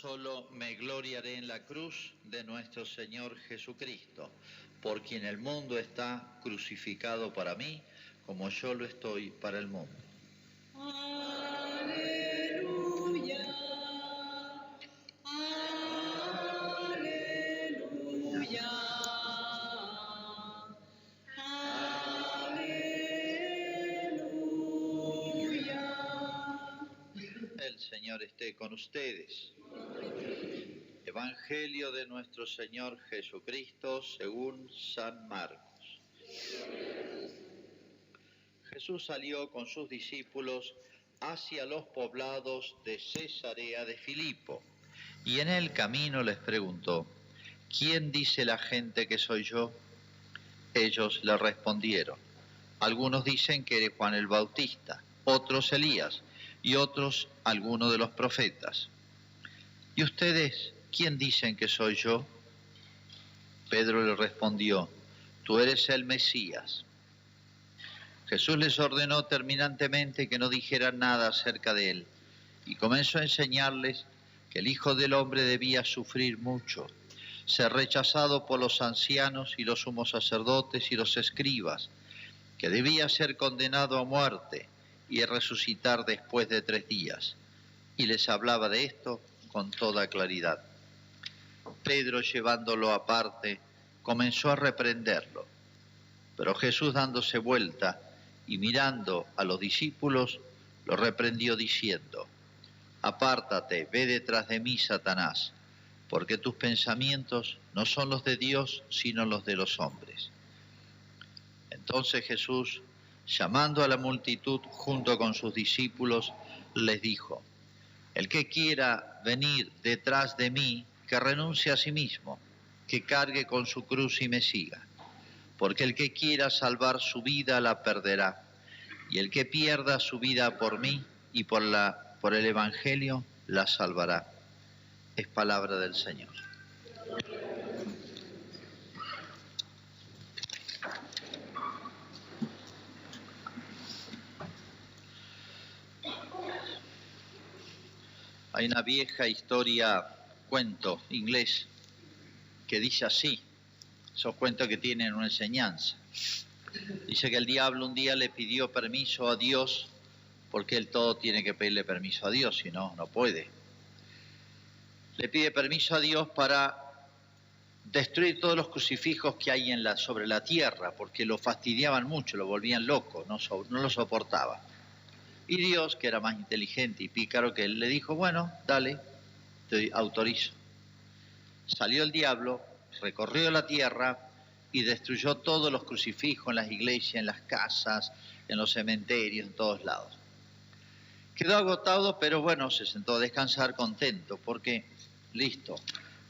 solo me gloriaré en la cruz de nuestro Señor Jesucristo, por quien el mundo está crucificado para mí, como yo lo estoy para el mundo. Aleluya, aleluya, aleluya. El Señor esté con ustedes. Evangelio de nuestro Señor Jesucristo según San Marcos. Jesús salió con sus discípulos hacia los poblados de Cesarea de Filipo, y en el camino les preguntó: ¿quién dice la gente que soy yo? Ellos le respondieron: algunos dicen que eres Juan el Bautista, otros Elías, y otros alguno de los profetas. ¿Y ustedes quién dicen que soy yo? Pedro le respondió: tú eres el Mesías. Jesús les ordenó terminantemente que no dijeran nada acerca de él, y comenzó a enseñarles que el Hijo del Hombre debía sufrir mucho, ser rechazado por los ancianos y los sumos sacerdotes y los escribas, que debía ser condenado a muerte y resucitar después de 3 días. Y les hablaba de esto con toda claridad. Pedro, llevándolo aparte, comenzó a reprenderlo. Pero Jesús, dándose vuelta y mirando a los discípulos, lo reprendió diciendo: apártate, ve detrás de mí, Satanás, porque tus pensamientos no son los de Dios, sino los de los hombres. Entonces Jesús, llamando a la multitud junto con sus discípulos, les dijo: el que quiera venir detrás de mí, que renuncie a sí mismo, que cargue con su cruz y me siga. Porque el que quiera salvar su vida la perderá, y el que pierda su vida por mí y por el Evangelio la salvará. Es palabra del Señor. Hay una vieja historia, cuento inglés, que dice así, esos cuentos que tienen una enseñanza. Dice que el diablo un día le pidió permiso a Dios, porque él todo tiene que pedirle permiso a Dios, si no, no puede. Le pide permiso a Dios para destruir todos los crucifijos que hay sobre la tierra, porque lo fastidiaban mucho, lo volvían loco, no lo soportaba. Y Dios, que era más inteligente y pícaro que él, le dijo: bueno, dale, te autorizo. Salió el diablo, recorrió la tierra y destruyó todos los crucifijos en las iglesias, en las casas, en los cementerios, en todos lados. Quedó agotado, pero bueno, se sentó a descansar contento, porque listo,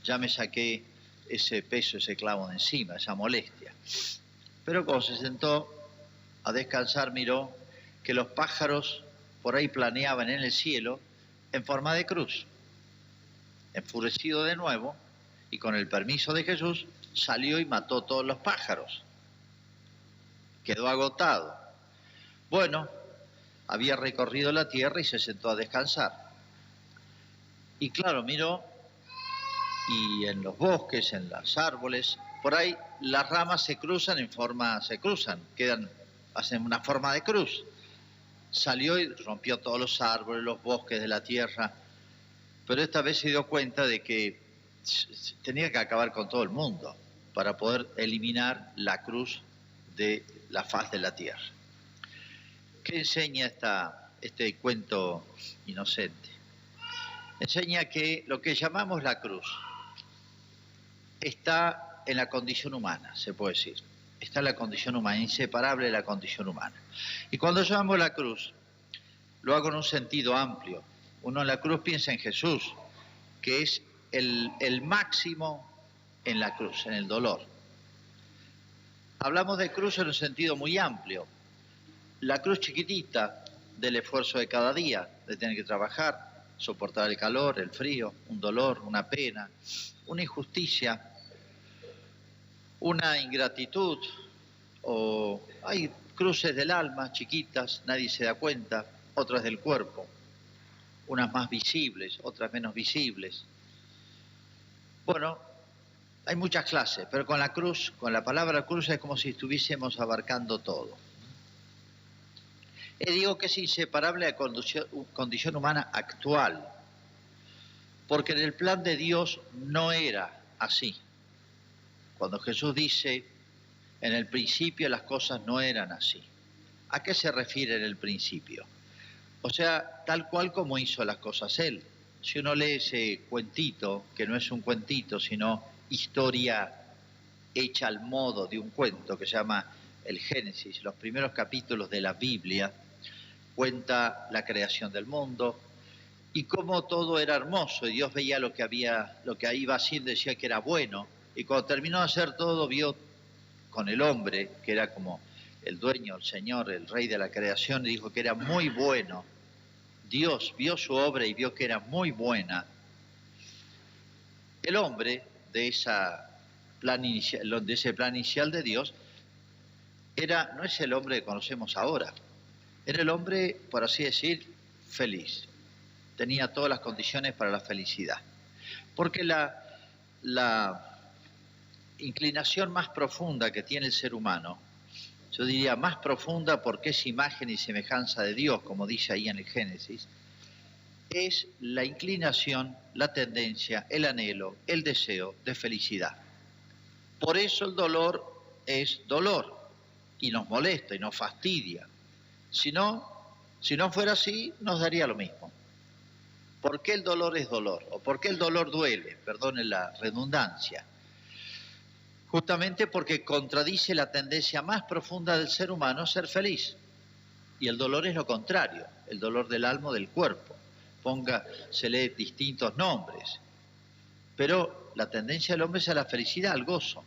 ya me saqué ese peso, ese clavo de encima, esa molestia. Pero cuando se sentó a descansar, miró que los pájaros por ahí planeaban en el cielo en forma de cruz. Enfurecido de nuevo, y con el permiso de Jesús, salió y mató todos los pájaros. Quedó agotado. Bueno, había recorrido la tierra y se sentó a descansar. Y claro, miró, y en los bosques, en los árboles, por ahí las ramas se cruzan, hacen una forma de cruz. Salió y rompió todos los árboles, los bosques de la tierra, pero esta vez se dio cuenta de que tenía que acabar con todo el mundo para poder eliminar la cruz de la faz de la tierra. ¿Qué enseña este cuento inocente? Enseña que lo que llamamos la cruz está en la condición humana, se puede decir. Está en la condición humana, inseparable de la condición humana. Y cuando llamamos la cruz, lo hago en un sentido amplio. Uno en la cruz piensa en Jesús, que es el máximo en la cruz, en el dolor. Hablamos de cruz en un sentido muy amplio. La cruz chiquitita del esfuerzo de cada día, de tener que trabajar, soportar el calor, el frío, un dolor, una pena, una injusticia, una ingratitud, o hay cruces del alma chiquitas, nadie se da cuenta, otras del cuerpo, unas más visibles, otras menos visibles. Bueno, hay muchas clases, pero con la cruz, con la palabra cruz, es como si estuviésemos abarcando todo. Y digo que es inseparable de la condición humana actual, porque en el plan de Dios no era así. Cuando Jesús dice, en el principio las cosas no eran así. ¿A qué se refiere en el principio? O sea, tal cual como hizo las cosas Él. Si uno lee ese cuentito, que no es un cuentito, sino historia hecha al modo de un cuento, que se llama el Génesis, los primeros capítulos de la Biblia, cuenta la creación del mundo y cómo todo era hermoso, y Dios veía lo que iba haciendo, decía que era bueno, y cuando terminó de hacer todo, vio con el hombre, que era como el dueño, el Señor, el Rey de la creación, y dijo que era muy bueno. Dios vio su obra y vio que era muy buena. El hombre de ese plan inicial de Dios no es el hombre que conocemos ahora. Era el hombre, por así decir, feliz. Tenía todas las condiciones para la felicidad. Porque la inclinación más profunda que tiene el ser humano, yo diría más profunda porque es imagen y semejanza de Dios, como dice ahí en el Génesis, es la inclinación, la tendencia, el anhelo, el deseo de felicidad. Por eso el dolor es dolor y nos molesta y nos fastidia. Si no fuera así, nos daría lo mismo. ¿Por qué el dolor es dolor? ¿O por qué el dolor duele? Perdonen la redundancia. Justamente porque contradice la tendencia más profunda del ser humano a ser feliz. Y el dolor es lo contrario, el dolor del alma o del cuerpo. Póngasele distintos nombres. Pero la tendencia del hombre es a la felicidad, al gozo.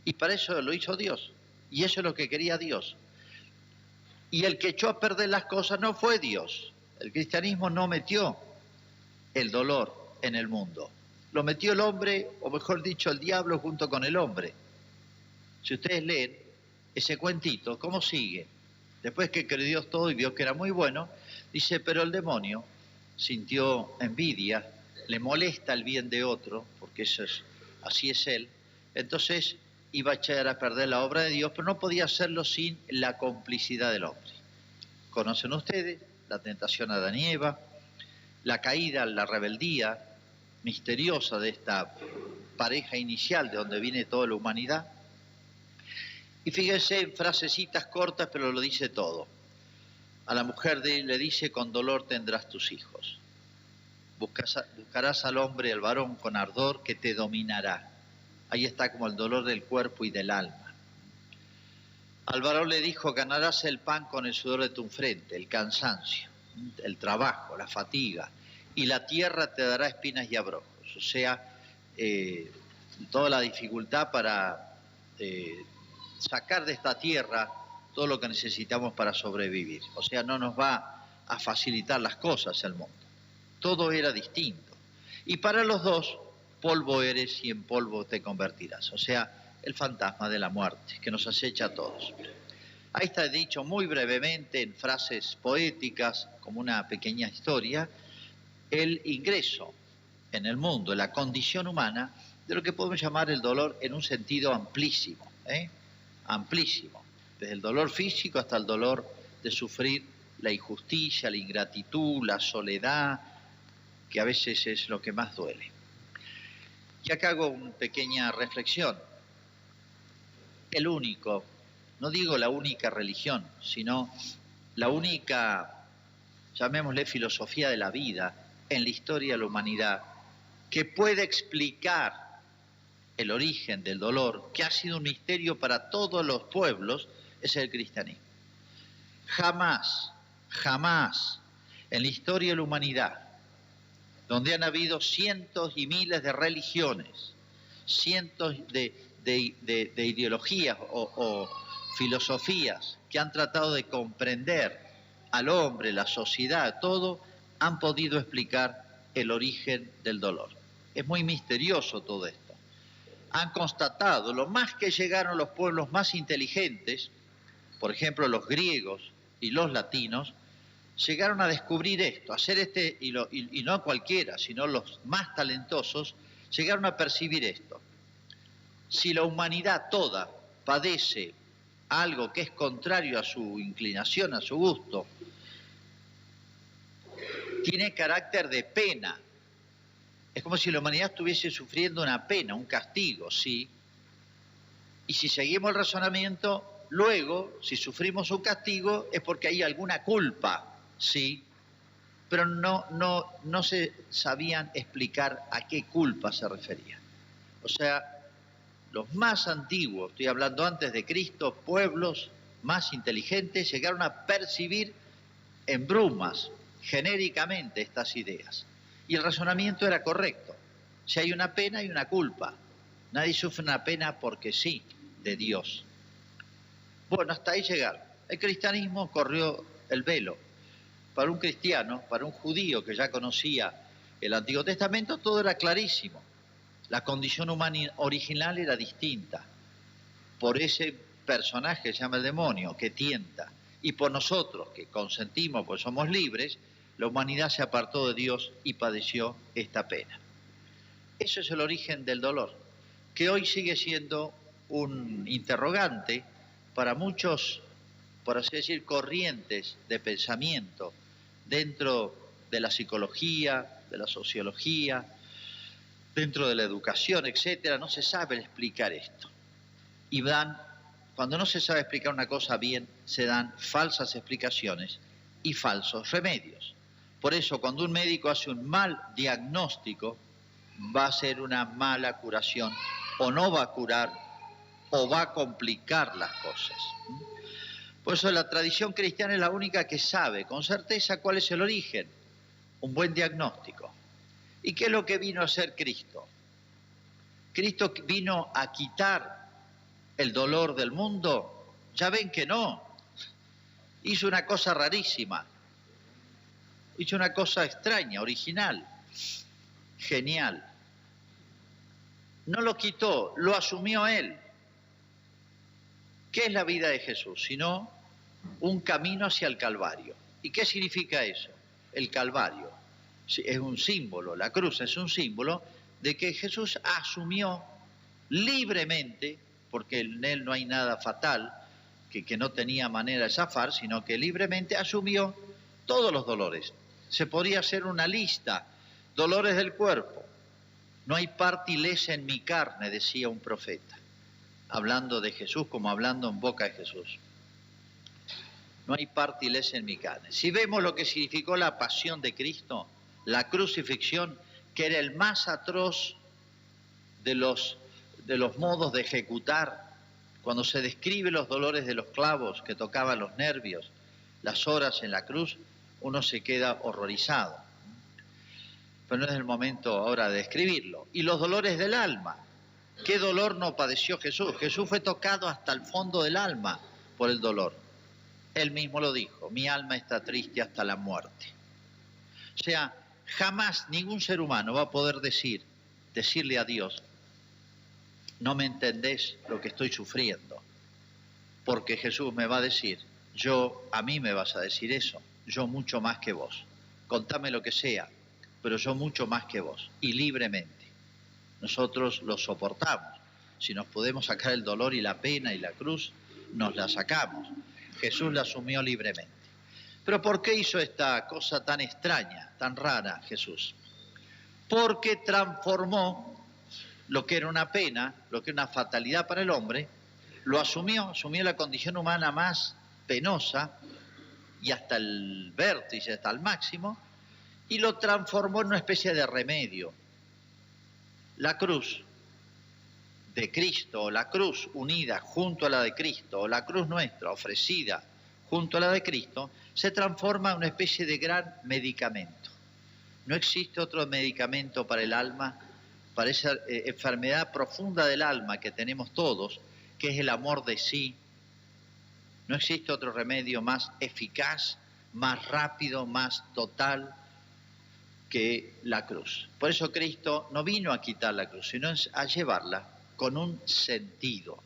Y para eso lo hizo Dios. Y eso es lo que quería Dios. Y el que echó a perder las cosas no fue Dios. El cristianismo no metió el dolor en el mundo. Lo metió el hombre, o mejor dicho, el diablo junto con el hombre. Si ustedes leen ese cuentito, ¿cómo sigue? Después que creó Dios todo y vio que era muy bueno, dice, pero el demonio sintió envidia, le molesta el bien de otro, porque así es él, entonces iba a echar a perder la obra de Dios, pero no podía hacerlo sin la complicidad del hombre. Conocen ustedes la tentación a Adán y Eva, la caída, la rebeldía misteriosa de esta pareja inicial de donde viene toda la humanidad. Y fíjense en frasecitas cortas, pero lo dice todo. A la mujer le dice, con dolor tendrás tus hijos. Buscarás al hombre, al varón, con ardor que te dominará. Ahí está como el dolor del cuerpo y del alma. Al varón le dijo, ganarás el pan con el sudor de tu frente, el cansancio, el trabajo, la fatiga, y la tierra te dará espinas y abrojos. O sea, toda la dificultad para sacar de esta tierra todo lo que necesitamos para sobrevivir. O sea, no nos va a facilitar las cosas el mundo. Todo era distinto. Y para los dos, polvo eres y en polvo te convertirás. O sea, el fantasma de la muerte que nos acecha a todos. Ahí está dicho muy brevemente en frases poéticas, como una pequeña historia, el ingreso en el mundo, la condición humana, de lo que podemos llamar el dolor en un sentido amplísimo, amplísimo, desde el dolor físico hasta el dolor de sufrir la injusticia, la ingratitud, la soledad, que a veces es lo que más duele. Y acá hago una pequeña reflexión. El único, no digo la única religión, sino la única, llamémosle filosofía de la vida, en la historia de la humanidad, que puede explicar el origen del dolor, que ha sido un misterio para todos los pueblos, es el cristianismo. Jamás, jamás en la historia de la humanidad, donde han habido cientos y miles de religiones, cientos de ideologías o filosofías que han tratado de comprender al hombre, la sociedad, todo, han podido explicar el origen del dolor. Es muy misterioso todo esto. Han constatado, lo más que llegaron los pueblos más inteligentes, por ejemplo los griegos y los latinos, llegaron a descubrir esto, hacer y no cualquiera, sino los más talentosos, llegaron a percibir esto. Si la humanidad toda padece algo que es contrario a su inclinación, a su gusto, tiene carácter de pena. Es como si la humanidad estuviese sufriendo una pena, un castigo, ¿sí? Y si seguimos el razonamiento, luego, si sufrimos un castigo, es porque hay alguna culpa, ¿sí? Pero no se sabían explicar a qué culpa se refería. O sea, los más antiguos, estoy hablando antes de Cristo, pueblos más inteligentes llegaron a percibir en brumas, genéricamente, estas ideas. Y el razonamiento era correcto. Si hay una pena, hay una culpa. Nadie sufre una pena porque sí, de Dios. Bueno, hasta ahí llegaron. El cristianismo corrió el velo. Para un cristiano, para un judío que ya conocía el Antiguo Testamento, todo era clarísimo. La condición humana original era distinta. Por ese personaje que se llama el demonio, que tienta, y por nosotros, que consentimos, pues somos libres, la humanidad se apartó de Dios y padeció esta pena. Eso es el origen del dolor, que hoy sigue siendo un interrogante para muchos, por así decir, corrientes de pensamiento dentro de la psicología, de la sociología, dentro de la educación, etcétera. No se sabe explicar esto. Y cuando no se sabe explicar una cosa bien, se dan falsas explicaciones y falsos remedios. Por eso, cuando un médico hace un mal diagnóstico, va a ser una mala curación, o no va a curar, o va a complicar las cosas. Por eso la tradición cristiana es la única que sabe con certeza cuál es el origen, un buen diagnóstico. ¿Y qué es lo que vino a hacer Cristo? Cristo vino a quitar el dolor del mundo. Ya ven que no. Hizo una cosa rarísima. Hizo una cosa extraña, original, genial. No lo quitó, lo asumió Él. ¿Qué es la vida de Jesús? Sino un camino hacia el Calvario. ¿Y qué significa eso? El Calvario es un símbolo, la cruz es un símbolo de que Jesús asumió libremente, porque en Él no hay nada fatal, que no tenía manera de zafar, sino que libremente asumió todos los dolores. Se podría hacer una lista, dolores del cuerpo. No hay parte ilesa en mi carne, decía un profeta, hablando de Jesús como hablando en boca de Jesús. No hay parte ilesa en mi carne. Si vemos lo que significó la pasión de Cristo, la crucifixión, que era el más atroz de los modos de ejecutar, cuando se describe los dolores de los clavos que tocaban los nervios, las horas en la cruz, uno se queda horrorizado. Pero no es el momento ahora de describirlo. Y los dolores del alma. ¿Qué dolor no padeció Jesús? Jesús fue tocado hasta el fondo del alma por el dolor. Él mismo lo dijo, mi alma está triste hasta la muerte. O sea, jamás ningún ser humano va a poder decirle a Dios, no me entendés lo que estoy sufriendo, porque Jesús me va a decir, a mí me vas a decir eso, yo mucho más que vos, contame lo que sea, pero yo mucho más que vos, y libremente. Nosotros lo soportamos, si nos podemos sacar el dolor y la pena y la cruz, nos la sacamos. Jesús la asumió libremente. Pero ¿por qué hizo esta cosa tan extraña, tan rara Jesús? Porque transformó lo que era una pena, lo que era una fatalidad para el hombre, lo asumió la condición humana más penosa y hasta el vértice, hasta el máximo, y lo transformó en una especie de remedio. La cruz de Cristo, o la cruz unida junto a la de Cristo, o la cruz nuestra ofrecida junto a la de Cristo, se transforma en una especie de gran medicamento. No existe otro medicamento para el alma, para esa enfermedad profunda del alma que tenemos todos, que es el amor de sí. No existe otro remedio más eficaz, más rápido, más total que la cruz. Por eso Cristo no vino a quitar la cruz, sino a llevarla con un sentido.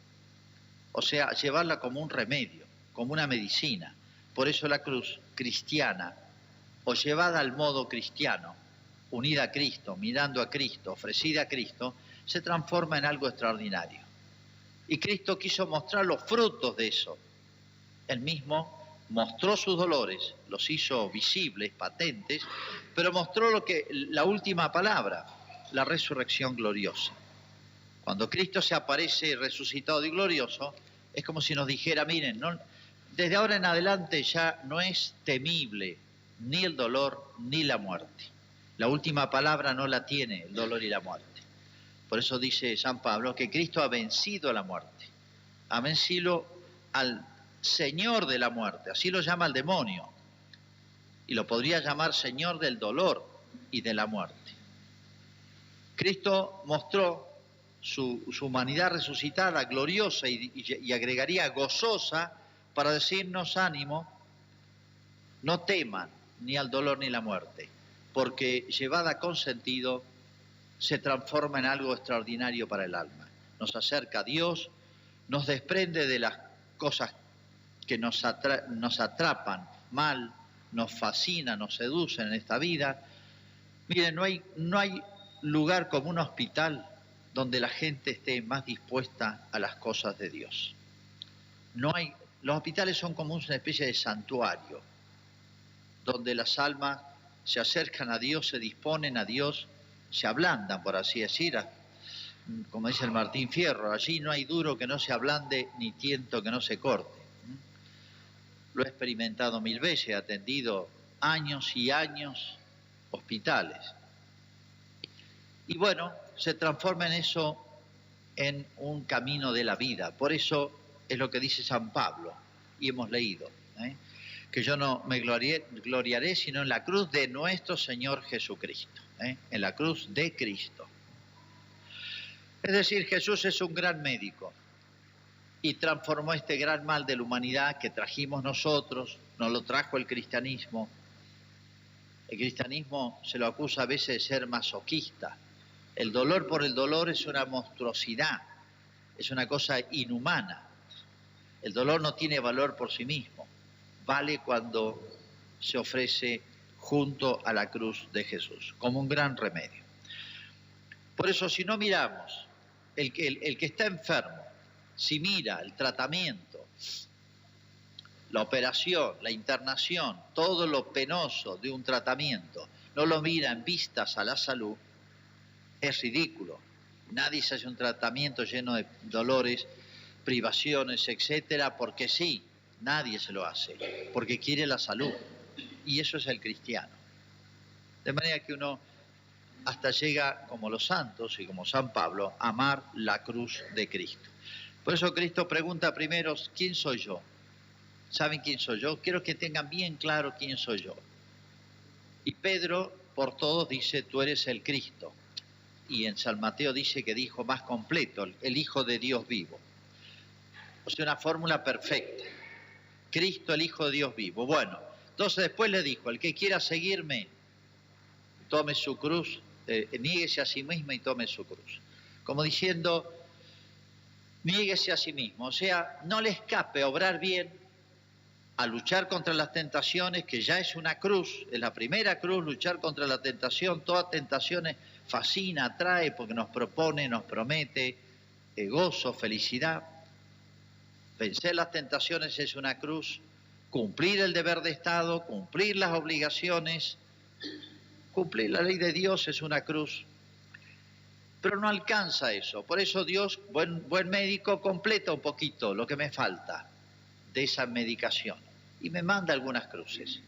O sea, a llevarla como un remedio, como una medicina. Por eso la cruz cristiana, o llevada al modo cristiano, unida a Cristo, mirando a Cristo, ofrecida a Cristo, se transforma en algo extraordinario. Y Cristo quiso mostrar los frutos de eso. Él mismo mostró sus dolores, los hizo visibles, patentes, pero mostró la última palabra, la resurrección gloriosa. Cuando Cristo se aparece resucitado y glorioso, es como si nos dijera, miren, desde ahora en adelante ya no es temible ni el dolor ni la muerte. La última palabra no la tiene el dolor y la muerte. Por eso dice San Pablo que Cristo ha vencido a la muerte, ha vencido al Señor de la muerte, así lo llama el demonio, y lo podría llamar Señor del dolor y de la muerte. Cristo mostró su humanidad resucitada, gloriosa y agregaría gozosa, para decirnos ánimo, no teman ni al dolor ni la muerte, porque llevada con sentido se transforma en algo extraordinario para el alma. Nos acerca a Dios, nos desprende de las cosas que nos atrapan mal, nos fascinan, nos seducen en esta vida. Miren, no hay lugar como un hospital donde la gente esté más dispuesta a las cosas de Dios. Los hospitales son como una especie de santuario, donde las almas se acercan a Dios, se disponen a Dios, se ablandan, por así decir, como dice el Martín Fierro, allí no hay duro que no se ablande, ni tiento que no se corte. Lo he experimentado 1000 veces, he atendido años y años hospitales. Y bueno, se transforma en eso, en un camino de la vida. Por eso es lo que dice San Pablo, y hemos leído, que yo no me gloriaré sino en la cruz de nuestro Señor Jesucristo, en la cruz de Cristo. Es decir, Jesús es un gran médico y transformó este gran mal de la humanidad que trajimos nosotros, nos lo trajo el cristianismo. El cristianismo se lo acusa a veces de ser masoquista. El dolor por el dolor es una monstruosidad, es una cosa inhumana. El dolor no tiene valor por sí mismo, vale cuando se ofrece junto a la cruz de Jesús, como un gran remedio. Por eso, si no miramos, el que está enfermo, si mira el tratamiento, la operación, la internación, todo lo penoso de un tratamiento, no lo mira en vistas a la salud, es ridículo. Nadie se hace un tratamiento lleno de dolores, privaciones, etcétera, porque sí, nadie se lo hace, porque quiere la salud. Y eso es el cristiano. De manera que uno hasta llega, como los santos y como San Pablo, a amar la cruz de Cristo. Por eso Cristo pregunta primero, ¿quién soy yo? ¿Saben quién soy yo? Quiero que tengan bien claro quién soy yo. Y Pedro, por todos, dice, tú eres el Cristo. Y en San Mateo dice que dijo más completo, el Hijo de Dios vivo. O sea, una fórmula perfecta. Cristo, el Hijo de Dios vivo. Bueno, entonces después le dijo, el que quiera seguirme, tome su cruz, niéguese a sí mismo y tome su cruz. Como diciendo, niéguese a sí mismo. O sea, no le escape a obrar bien, a luchar contra las tentaciones, que ya es una cruz, es la primera cruz, luchar contra la tentación. Toda tentación fascina, atrae, porque nos propone, nos promete gozo, felicidad. Vencer las tentaciones es una cruz, cumplir el deber de Estado, cumplir las obligaciones, cumplir la ley de Dios es una cruz. Pero no alcanza eso, por eso Dios, buen médico, completa un poquito lo que me falta de esa medicación y me manda algunas cruces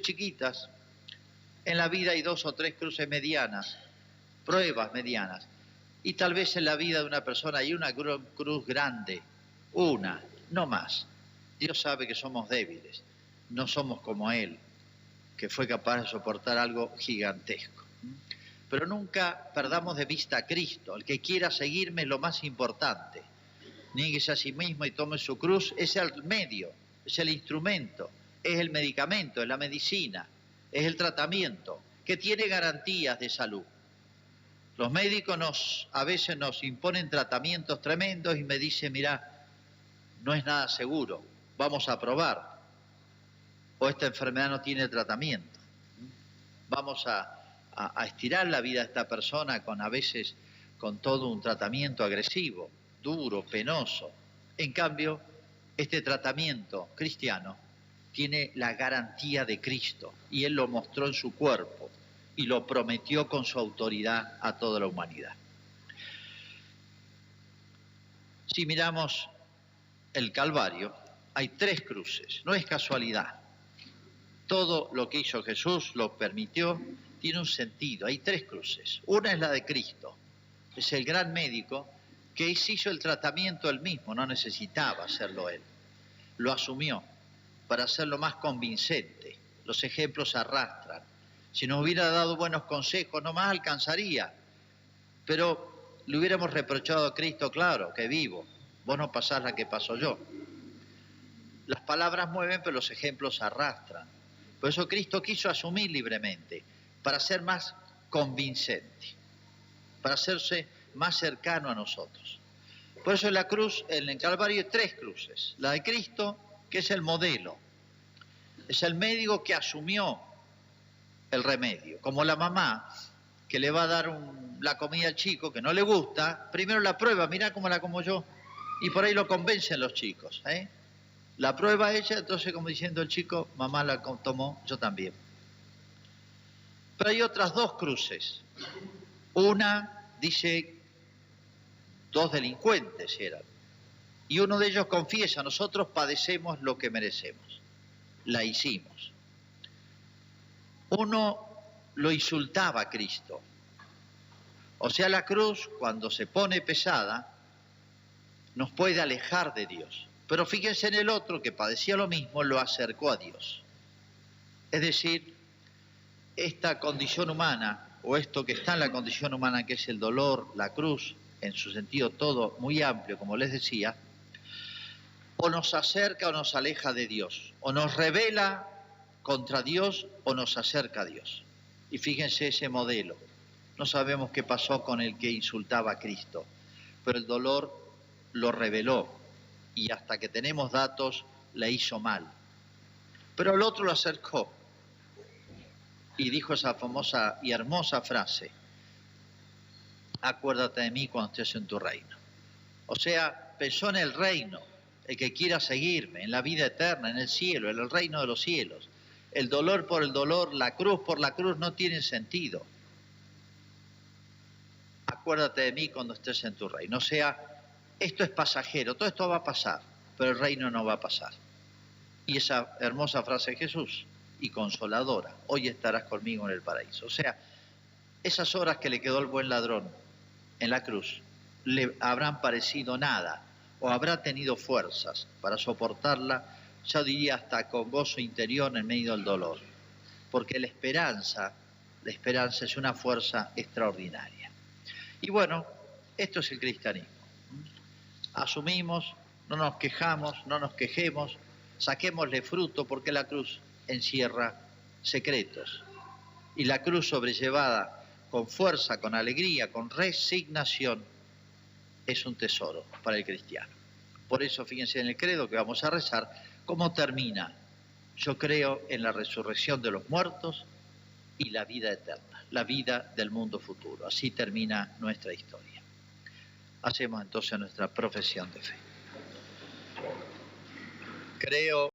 chiquitas. En la vida hay 2 o 3 cruces medianas, pruebas medianas, y tal vez en la vida de una persona hay una cruz grande, una, no más. Dios sabe que somos débiles, no somos como Él, que fue capaz de soportar algo gigantesco. Pero nunca perdamos de vista a Cristo. El que quiera seguirme es lo más importante. Niéguese a sí mismo y tome su cruz. Es el medio, es el instrumento, es el medicamento, es la medicina, es el tratamiento, que tiene garantías de salud. Los médicos a veces nos imponen tratamientos tremendos y me dicen, mirá, no es nada seguro, vamos a probar. O esta enfermedad no tiene tratamiento. Vamos a a estirar la vida de esta persona con a veces con todo un tratamiento agresivo, duro, penoso. En cambio, este tratamiento cristiano tiene la garantía de Cristo y Él lo mostró en su cuerpo y lo prometió con su autoridad a toda la humanidad. Si miramos el Calvario, hay 3 cruces, no es casualidad. Todo lo que hizo Jesús lo permitió, tiene un sentido, hay 3 cruces. Una es la de Cristo, es el gran médico que hizo el tratamiento él mismo, no necesitaba hacerlo él. Lo asumió para hacerlo más convincente. Los ejemplos arrastran. Si nos hubiera dado buenos consejos, no más alcanzaría. Pero le hubiéramos reprochado a Cristo, claro, que vivo. Vos no pasás la que paso yo. Las palabras mueven, pero los ejemplos arrastran. Por eso Cristo quiso asumir libremente, para ser más convincente, para hacerse más cercano a nosotros. Por eso en la cruz, en el Calvario, hay 3 cruces. La de Cristo, que es el modelo, es el médico que asumió el remedio, como la mamá que le va a dar la comida al chico que no le gusta, primero la prueba, mirá cómo la como yo, y por ahí lo convencen los chicos, La prueba ella, entonces como diciendo el chico, mamá la tomó, yo también. Pero hay otras 2 cruces. Una dice 2 delincuentes eran, y uno de ellos confiesa, nosotros padecemos lo que merecemos, la hicimos. Uno lo insultaba a Cristo. O sea, la cruz, cuando se pone pesada, nos puede alejar de Dios. Pero fíjense en el otro que padecía lo mismo, lo acercó a Dios. Es decir, esta condición humana, o esto que está en la condición humana, que es el dolor, la cruz, en su sentido todo muy amplio, como les decía, o nos acerca o nos aleja de Dios, o nos revela contra Dios o nos acerca a Dios. Y fíjense ese modelo. No sabemos qué pasó con el que insultaba a Cristo, pero el dolor lo reveló y hasta que tenemos datos le hizo mal. Pero el otro lo acercó y dijo esa famosa y hermosa frase: acuérdate de mí cuando estés en tu reino. O sea, pensó en el reino, el que quiera seguirme, en la vida eterna, en el cielo, en el reino de los cielos. El dolor por el dolor, la cruz por la cruz no tienen sentido. Acuérdate de mí cuando estés en tu reino. O sea, esto es pasajero, todo esto va a pasar, pero el reino no va a pasar. Y esa hermosa frase de Jesús, y consoladora, hoy estarás conmigo en el paraíso. O sea, esas horas que le quedó al buen ladrón en la cruz, le habrán parecido nada, o habrá tenido fuerzas para soportarla, yo diría hasta con gozo interior en medio del dolor, porque la esperanza es una fuerza extraordinaria. Y bueno, esto es el cristianismo. Asumimos, no nos quejamos, no nos quejemos, saquémosle fruto, porque la cruz encierra secretos. Y la cruz sobrellevada con fuerza, con alegría, con resignación, es un tesoro para el cristiano. Por eso, fíjense en el credo que vamos a rezar, cómo termina. Yo creo en la resurrección de los muertos y la vida eterna, la vida del mundo futuro. Así termina nuestra historia. Hacemos entonces nuestra profesión de fe. Creo